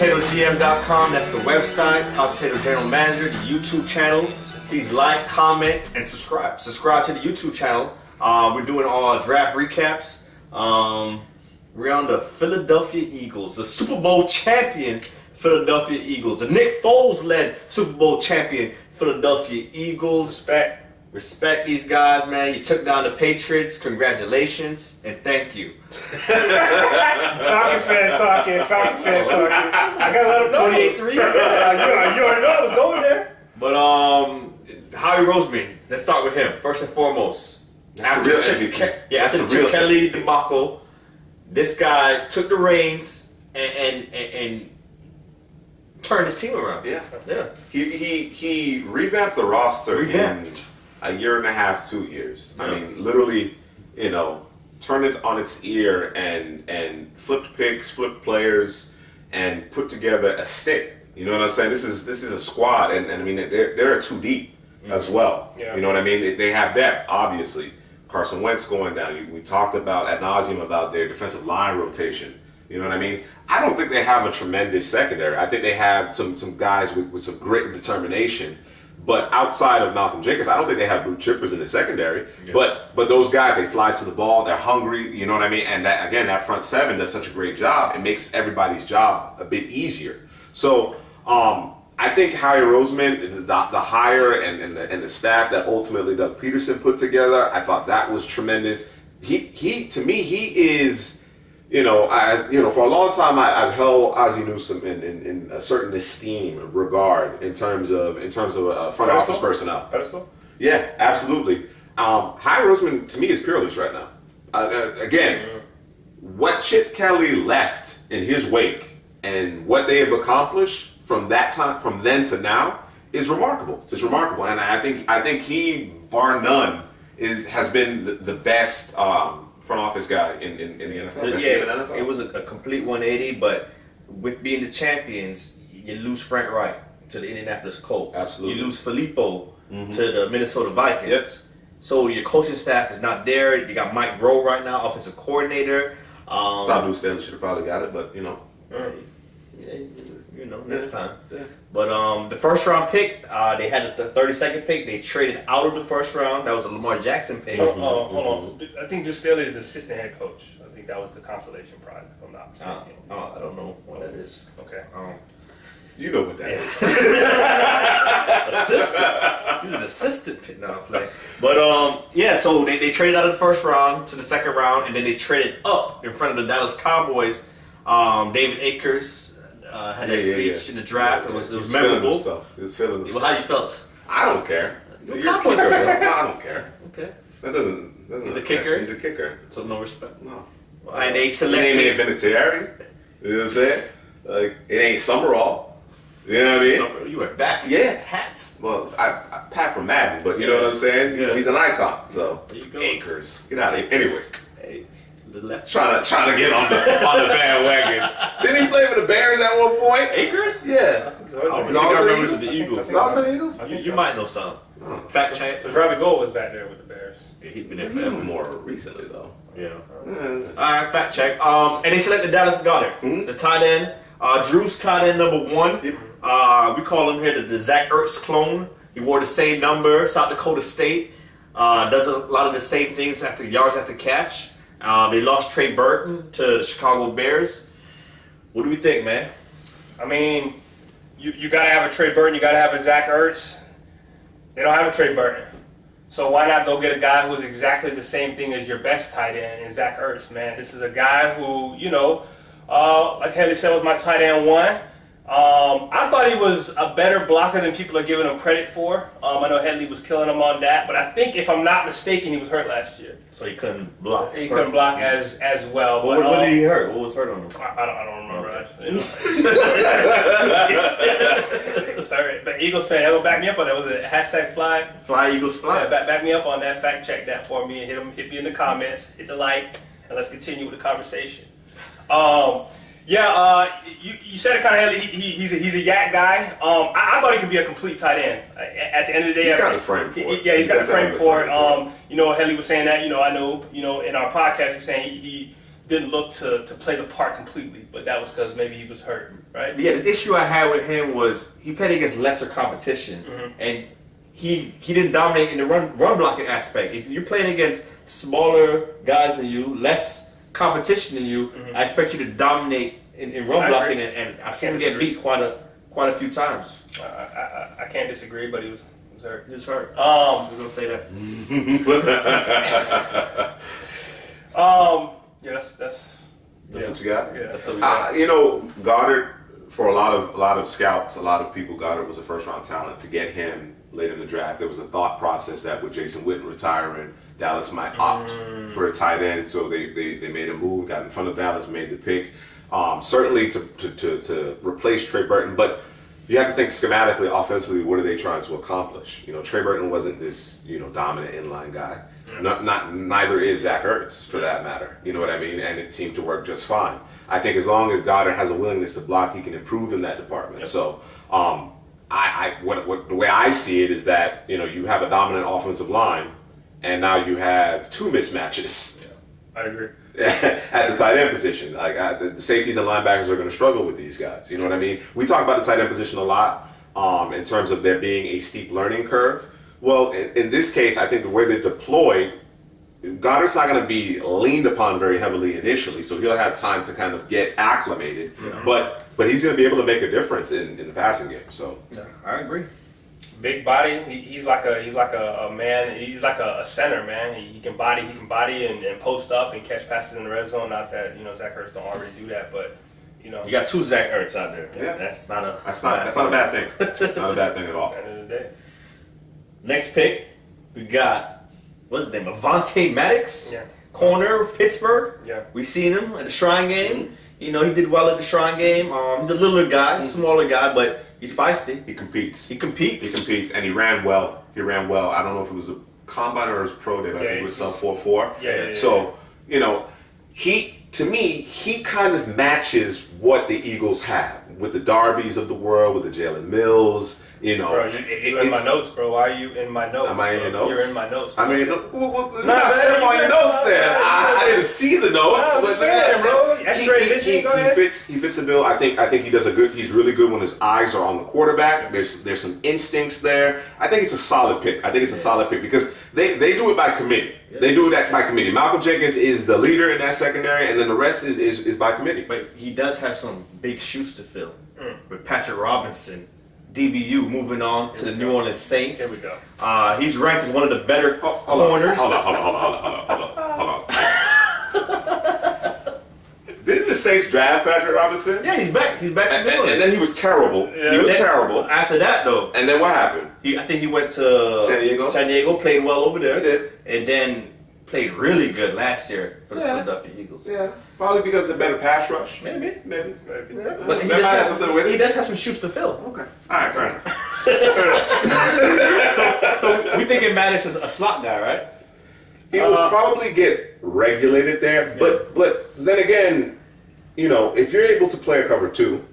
CouchPotatoGM.com, that's the website. Couch Potato General Manager, the YouTube channel. Please like, comment, and subscribe. Subscribe to the YouTube channel. We're doing all draft recaps. We're on the Philadelphia Eagles, the Super Bowl champion Philadelphia Eagles, the Nick Foles-led Super Bowl champion Philadelphia Eagles. Respect these guys, man. You took down the Patriots. Congratulations and thank you. Falcon fan talking. I gotta let them know. 28-3. You already know I was going there. But Howie Roseman. Let's start with him first and foremost. After the Chip Kelly debacle, this guy took the reins and turned his team around. Yeah. He revamped the roster in a year and a half, 2 years. I mean, literally, turned it on its ear and flipped picks, flipped players, and put together a stick. You know what I'm saying? This is a squad, and I mean they're too deep as well. Yeah. You know what I mean? They have depth, obviously. Carson Wentz going down. We talked about ad nauseum about their defensive line rotation. You know what I mean? I don't think they have a tremendous secondary. I think they have some guys with some grit and determination. But outside of Malcolm Jenkins, I don't think they have blue chippers in the secondary. Yeah. But those guys, they fly to the ball. They're hungry. You know what I mean? And that, again, that front seven does such a great job. It makes everybody's job a bit easier. So I think Howie Roseman, the hire and the staff that ultimately Doug Peterson put together, I thought that was tremendous. He to me, he is. For a long time, I've held Ozzie Newsome in a certain esteem, regard in terms of front office personnel. Pedestal? Yeah, absolutely. Howie Roseman to me is peerless right now. Again, what Chip Kelly left in his wake and what they have accomplished from that time, from then to now, is remarkable. It's remarkable, and I think he, bar none, has been the best. Front office guy in the NFL. Yeah, it was a complete 180, but with being the champions, you lose Frank Wright to the Indianapolis Colts. Absolutely. You lose Filippo to the Minnesota Vikings. Yes. So your coaching staff is not there. You got Mike Rowe right now, offensive coordinator. Thought Lou Stanley should have probably got it, but next time. Yeah. But the first round pick, they had the 32nd pick. They traded out of the first round. That was the Lamar Jackson pick. Hold on. I think Drew Staley is the assistant head coach. I think that was the consolation prize, if I'm not mistaken. I don't know what that is. Okay. You know what that is. Assistant. He's an assistant pick now. But so they traded out of the first round to the second round, and then they traded up in front of the Dallas Cowboys. David Akers had that speech in the draft. It was memorable. He was feeling himself. Well, how you felt? I don't care. You're a Cowboys kicker, fan. bro. No, I don't care. Okay. That doesn't He's a kicker? He's a kicker. So no respect. No. And they It selected. ain't Vinatieri. You know what I'm saying? Like, it ain't Summerall. You know what I mean? So, you were back. Yeah. Hats. Well, I pat from Madden, but you know what I'm saying? Yeah. He's an icon. So There you go. Akers. Get out of here. Anyway. Hey, the left. Trying to get on the bandwagon. Didn't he play for the Bears at one point? Akers? Yeah. I think so. I He's think all I the remember Eagles? the Eagles. He's all the Eagles? You might know some. Fact check. Because Robbie Gould was back there with the Bears. Yeah, he's been there forever. More recently though. Yeah. Yeah. Alright, fact check. And they selected Dallas Goedert, the tight end. Drew's tight end number 1. We call him here the Zach Ertz clone. He wore the same number, South Dakota State. Does a lot of the same things after yards after catch. They lost Trey Burton to the Chicago Bears. What do we think, man? I mean, you got to have a Trey Burton. You got to have a Zach Ertz. They don't have a Trey Burton. So why not go get a guy who's exactly the same thing as your best tight end, and Zach Ertz, man. This is a guy who, like Henry said, was my tight end 1. I thought he was a better blocker than people are giving him credit for. I know Headley was killing him on that, but I think, if I'm not mistaken, he was hurt last year. So he couldn't block. He couldn't block as well. What did he hurt? What was hurt on him? I don't remember actually. Sorry, but Eagles fan, y'all back me up on that. Was it hashtag Fly Eagles fly? Yeah, back me up on that. Fact check that for me and hit me in the comments. Hit the like, and let's continue with the conversation. You said it kind of heavily. He's a yak guy. I thought he could be a complete tight end. At the end of the day, he's got the frame for it. He's got the frame for it. Headley was saying that. I know. In our podcast, you're saying he didn't look to play the part completely, but that was because maybe he was hurt, right? Yeah, the issue I had with him was he played against lesser competition, and he didn't dominate in the run blocking aspect. If you're playing against smaller guys than you, less competition than you, I expect you to dominate in run blocking, and I seen him get beat quite a few times. I can't disagree, but he was hurt. He was hurt. I was gonna say that. Yeah, that's what you got. Yeah, that's what we got. You know, Goedert, for a lot of scouts, a lot of people, Goedert was a first round talent. To get him late in the draft, there was a thought process that with Jason Witten retiring, Dallas might opt for a tight end, so they made a move, got in front of Dallas, made the pick. Certainly to replace Trey Burton, but you have to think schematically, offensively, what are they trying to accomplish? You know, Trey Burton wasn't this, you know, dominant inline guy. Neither is Zach Ertz, for that matter. You know what I mean? And it seemed to work just fine. I think as long as Goedert has a willingness to block, he can improve in that department. Yep. So, the way I see it is that, you know, you have a dominant offensive line, and now you have two mismatches. Yeah, I agree. At the tight end position, like the safeties and linebackers are going to struggle with these guys. You know what I mean? We talk about the tight end position a lot in terms of there being a steep learning curve. Well, in this case, I think the way they're deployed, Goddard's not going to be leaned upon very heavily initially, so he'll have time to kind of get acclimated. But he's going to be able to make a difference in the passing game. So yeah, I agree. Big body. He's like a man. He's like a center, man. He can body and post up and catch passes in the red zone. Not that, you know, Zach Ertz don't already do that, but you know, You got two Zach Ertz out there. Yeah. That's not a bad thing. That's not a bad thing at all. at the end of the day. Next pick, we got, what's his name? Avonte Maddox, Yeah. corner of Pittsburgh. Yeah. We seen him at the Shrine Game. You know, he did well at the Shrine Game. He's a littler guy, smaller guy, but he's feisty. He competes. He competes, and he ran well. I don't know if it was a combine or his pro day, but I think it was sub 4.4. Yeah. So, you know, to me, he kind of matches what the Eagles have with the Darbys of the world, with the Jalen Mills. You know, Bro, you're in my notes, bro. Why are you in my notes? Am I in your notes? You're in my notes, bro. I mean, not step on your notes there. I didn't see the notes. I'm just saying, bro. X-ray vision, go ahead. He fits the bill. I think he does he's really good when his eyes are on the quarterback. There's some instincts there. I think it's a solid pick. Because they do it by committee. Yeah. They do it by committee. Malcolm Jenkins is the leader in that secondary, and then the rest is by committee. but he does have some big shoes to fill with Patrick Robinson. DBU moving on to the New Orleans Saints. Here we go. He's ranked as one of the better corners. Hold on. Didn't the Saints draft Patrick Robinson? Yeah, he's back. He's back to New Orleans. And then he was terrible. Yeah. He was terrible. After that, though, And then what happened? I think he went to San Diego, played well over there. He did. And then played really good last year for the Philadelphia Eagles. Yeah, probably because of the better pass rush. Maybe. Yeah. But he That might have something to do with it. he does have some shoes to fill. Okay. All right, fair enough. So we thinking Maddox is a slot guy, right? He will probably get regulated there, but then again, you know, if you're able to play a cover two,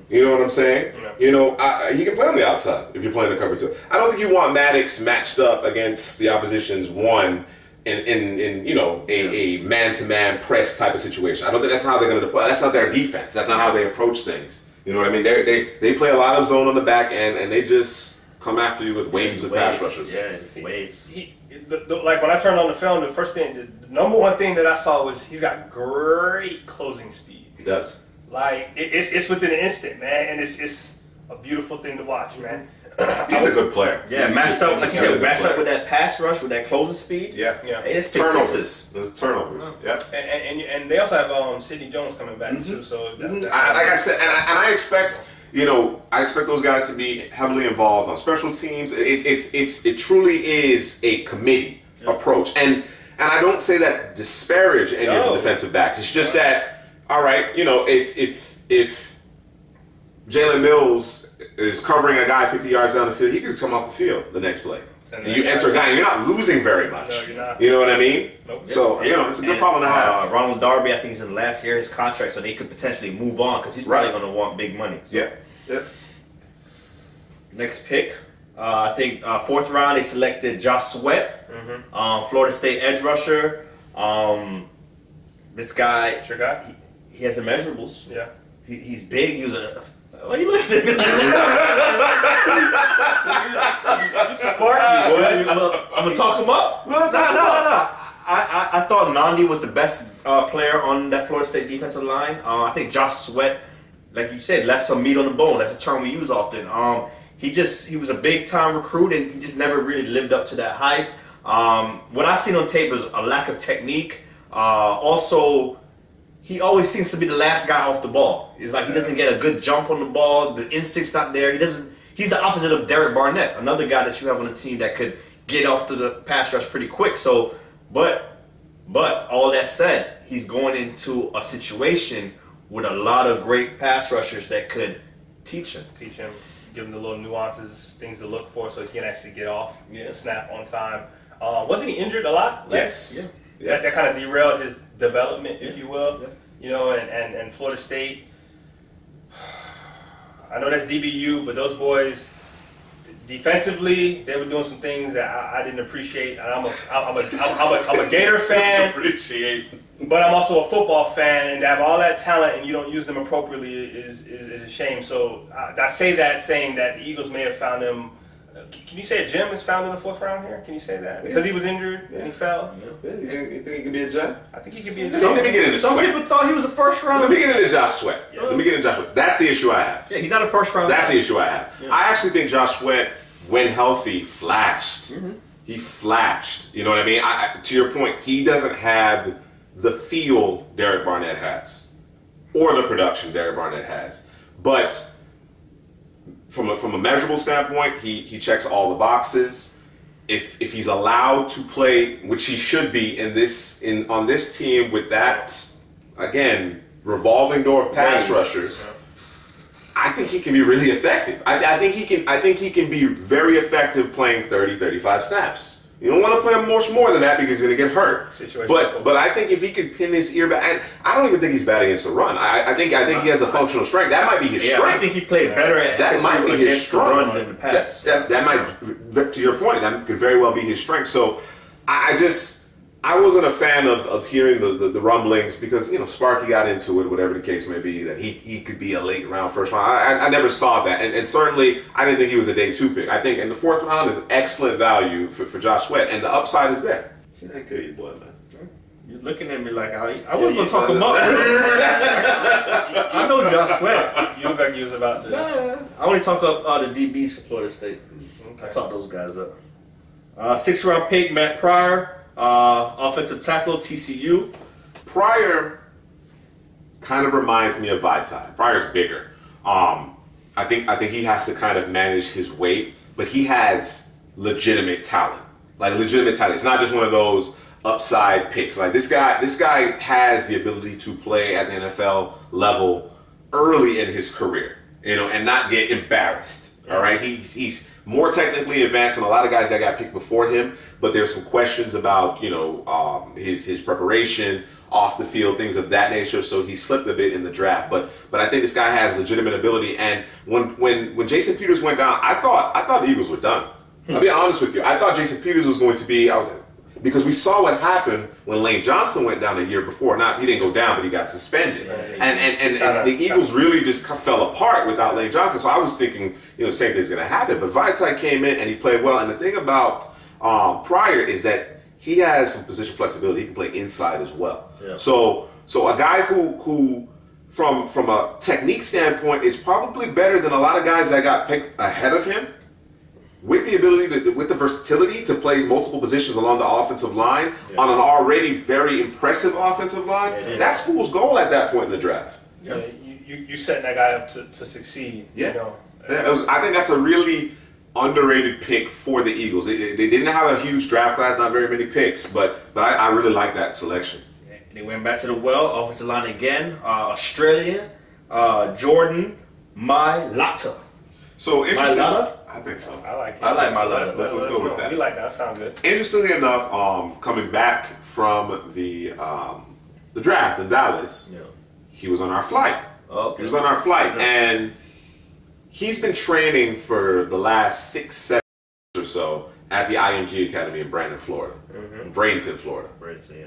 you know what I'm saying? Yeah. You know, he can play on the outside if you're playing a cover two. I don't think you want Maddox matched up against the opposition's one in you know, a man-to-man press type of situation. I don't think that's how they're going to deploy. That's not their defense. That's not how they approach things. You know what I mean? They play a lot of zone on the back end, and they just come after you with waves of pass rushes. Yeah, waves. Like when I turned on the film, the number one thing that I saw was he's got great closing speed. He does. Like it's within an instant, man, and it's a beautiful thing to watch, man. He's a good player. Yeah, matched up, like you said, matched up with that pass rush, with that closing speed. Yeah. It's Turnovers. Those turnovers. Yeah. And they also have Sidney Jones coming back too. So like I said, and I expect, you know, those guys to be heavily involved on special teams. It truly is a committee approach, and I don't say that to disparage any of the defensive backs. It's just that, all right, you know, if Jalen Mills is covering a guy 50 yards down the field, he could come off the field the next play. And you enter a guy, and you're not losing very much. No, you're not. You know what I mean? Nope. So, you know, it's a good problem to have. Ronald Darby, I think he's in the last year of his contract, so they could potentially move on because he's probably going to want big money. So. Yeah. Next pick, I think fourth round they selected Josh Sweat, Florida State edge rusher. This guy, That's your guy? he has immeasurables. Yeah. He's big. He was a. Why are you looking at me? Sparky, boy. I'm gonna talk him up. No. I thought Nandi was the best player on that Florida State defensive line. I think Josh Sweat, like you said, left some meat on the bone. That's a term we use often. He was a big time recruit, and he just never really lived up to that hype. What I seen on tape was a lack of technique. Also, he always seems to be the last guy off the ball. It's like he doesn't get a good jump on the ball. The instinct's not there. He's the opposite of Derek Barnett, another guy that you have on the team that could get off to the pass rush pretty quick. So, but all that said, he's going into a situation with a lot of great pass rushers that could teach him. Give him the little nuances, things to look for, so he can actually get off, snap on time. Wasn't he injured a lot? Yes. Yeah. That kind of derailed his development, if you will. Yeah. You know, and Florida State. I know that's DBU, but those boys, defensively, they were doing some things that I didn't appreciate. And I'm a Gator fan. But I'm also a football fan, and to have all that talent and you don't use them appropriately is a shame. So I say that saying that the Eagles may have found him. Can you say a gem is found in the 4th round here? Can you say that? Because he was injured and he fell? Yeah. You think he can be a gem? I think he can be a gem. Some people thought he was a first round. Let me get into Josh Sweat. That's the issue I have. Yeah, he's not a first round. That's the issue I have. Yeah. I actually think Josh Sweat, when healthy, flashed. He flashed. You know what I mean? To your point, he doesn't have the feel Derek Barnett has, or the production Derek Barnett has. But from a measurable standpoint, he checks all the boxes. If he's allowed to play, which he should be on this team with that, again, revolving door of pass rushers, I think he can be really effective. I think he can be very effective playing 30, 35 snaps. You don't want to play him much more than that because he's going to get hurt. But I think if he can pin his ear back, I don't even think he's bad against the run. I think he has a functional strength. That might be his strength. I think he played better at that might be his strength than the pass. That might, to your point, that could very well be his strength. So I wasn't a fan of hearing the rumblings because, you know, Sparky got into it, whatever the case may be, that he could be a late round first round. I never saw that. And certainly, I didn't think he was a day 2 pick. I think in the 4th round is excellent value for Josh Sweat, and the upside is there. See that good, you boy, man. You're looking at me like I was going to talk him up. I know Josh Sweat. You look like you was about to. Nah, I only talk up the DBs for Florida State. Okay. I talk those guys up. 6th round pick, Matt Pryor. Offensive tackle, TCU. Pryor kind of reminds me of Vitae. Pryor's bigger. I think he has to kind of manage his weight, but he has legitimate talent. Like legitimate talent. It's not just one of those upside picks. Like this guy has the ability to play at the NFL level early in his career, you know, and not get embarrassed. All right, he's more technically advanced than a lot of guys that got picked before him, but there's some questions about, you know, his preparation off the field, things of that nature. So he slipped a bit in the draft, but I think this guy has legitimate ability. And when Jason Peters went down, I thought the Eagles were done. I'll be honest with you. I thought Jason Peters was going to be. Because we saw what happened when Lane Johnson went down a year before. Not he didn't go down, but he got suspended. And the Eagles really just fell apart without Lane Johnson. So I was thinking, you know, the same thing's going to happen. But Vitae came in and he played well. And the thing about Pryor is that he has some position flexibility. He can play inside as well. Yeah. So a guy who from a technique standpoint is probably better than a lot of guys that got picked ahead of him. With the ability with the versatility to play multiple positions along the offensive line on an already very impressive offensive line, that's fool's goal at that point in the draft. Yeah, you setting that guy up to succeed. Yeah, you know? I think that's a really underrated pick for the Eagles. They didn't have a huge draft class, not very many picks, but I really like that selection. They went back to the well, offensive line again. Australian, Jordan Mailata. So interesting. Mailata? I think so. I like it. I like Mailata. Let's go with that. We like that. Sounds good. Interestingly enough, coming back from the draft in Dallas, he was on our flight. Okay. He was on our flight, and he's been training for the last 6-7 years or so at the IMG Academy in Bradenton, Florida. Mm-hmm. Bradenton, Florida. Bradenton, yeah.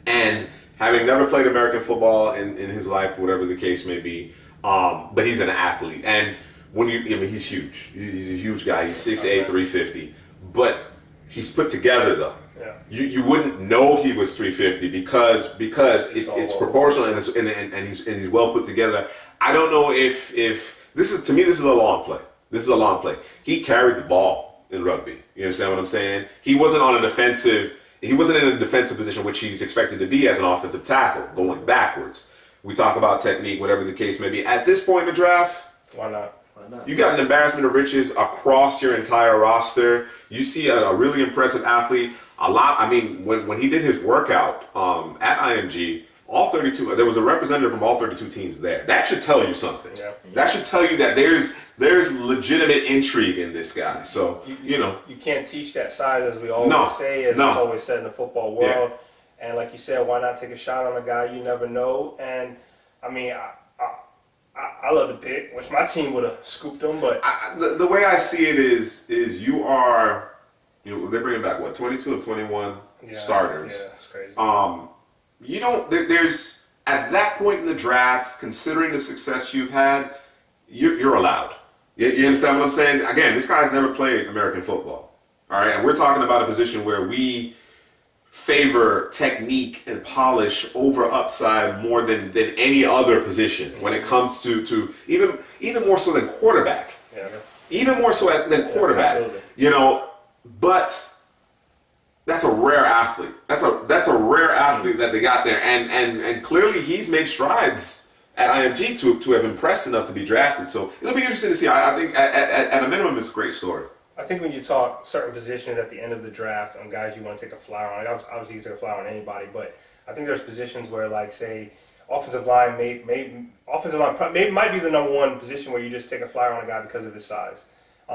And having never played American football in his life, whatever the case may be, but he's an athlete. And when he's huge. He's a huge guy. He's 6'8", 350. But he's put together, though. Yeah. You wouldn't know he was 350 because it's proportional and he's well put together. I don't know if this is, to me, this is a long play. This is a long play. He carried the ball in rugby. You understand what I'm saying? He wasn't in a defensive position, which he's expected to be as an offensive tackle, going backwards. We talk about technique, whatever the case may be. At this point in the draft, why not? You got an embarrassment of riches across your entire roster. You see a really impressive athlete. I mean, when he did his workout at IMG, all 32, there was a representative from all 32 teams there. That should tell you something. Yeah. That should tell you that there's legitimate intrigue in this guy. So, you can't teach that size, as we always say, as it's always said in the football world. Yeah. And like you said, why not take a shot on a guy you never know? And, I mean, I love the pick. Wish my team would have scooped him, but the way I see it is they're bringing back what, 22 of 21 starters. Yeah, that's crazy. There's at that point in the draft, considering the success you've had, you're allowed. You understand what I'm saying? Again, this guy's never played American football. All right, and we're talking about a position where we favor technique and polish over upside more than any other position when it comes to even more so than quarterback. Yeah. Even more so than quarterback. Yeah, but that's a rare athlete. That's a rare athlete that they got there, and clearly he's made strides at IMG to have impressed enough to be drafted. So it'll be interesting to see. I think at a minimum, it's a great story. I think when you talk certain positions at the end of the draft on guys you want to take a flyer on, obviously you take a flyer on anybody, but I think there's positions where, like, say, offensive line might be the number one position where you just take a flyer on a guy because of his size.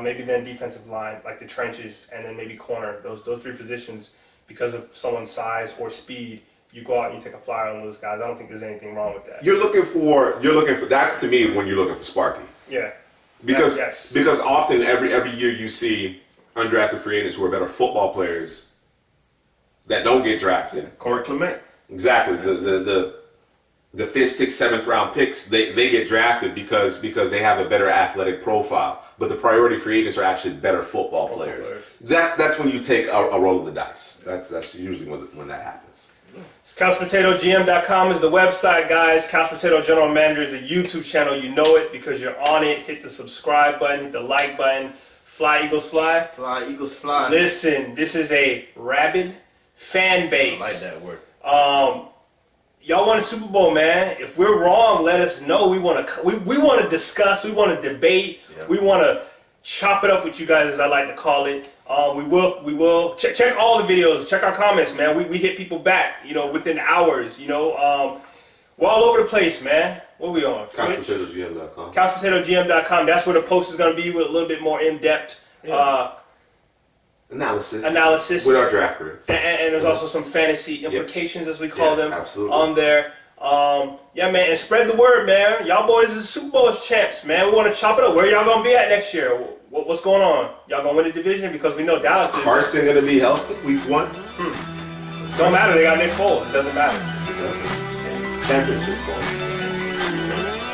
Maybe then defensive line, like the trenches, and then maybe corner. Those three positions, because of someone's size or speed, you go out and you take a flyer on those guys. I don't think there's anything wrong with that. You're looking for that's, to me, when you're looking for Sparky. Yeah. Because often every year you see undrafted free agents who are better football players that don't get drafted. Corey Clement. Exactly. The 5th, 6th, 7th round picks, they get drafted because they have a better athletic profile. But the priority free agents are actually better football players. That's when you take a roll of the dice. That's usually when that happens. CouchPotatoGM.com is the website, guys. Couch Potato General Manager is the YouTube channel. You know it because you're on it. Hit the subscribe button, hit the like button. Fly, Eagles, fly. Fly, Eagles, fly. Listen, this is a rabid fan base. I like that word. Y'all want a Super Bowl, man. If we're wrong, let us know. We want to discuss. We want to debate. Yeah. We want to chop it up with you guys, as I like to call it. We will check all the videos. Check our comments, man. We hit people back, within hours. We're all over the place, man. What are we on? CouchPotatoGM.com. CouchPotatoGM.com. That's where the post is going to be, with a little bit more in-depth analysis with our draft grades. And there's also some fantasy implications, as we call them, absolutely, on there. Yeah, man, and spread the word, man. Y'all boys is Super Bowl champs, man. We want to chop it up. Where y'all gonna be at next year? What's going on? Y'all gonna win the division? Because we know Dallas is. Carson gonna be healthy week 1? Don't matter. They got Nick Foles. It doesn't matter. Championship.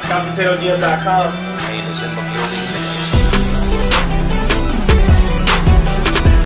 CouchPotatoGM.com. Pain is in the building.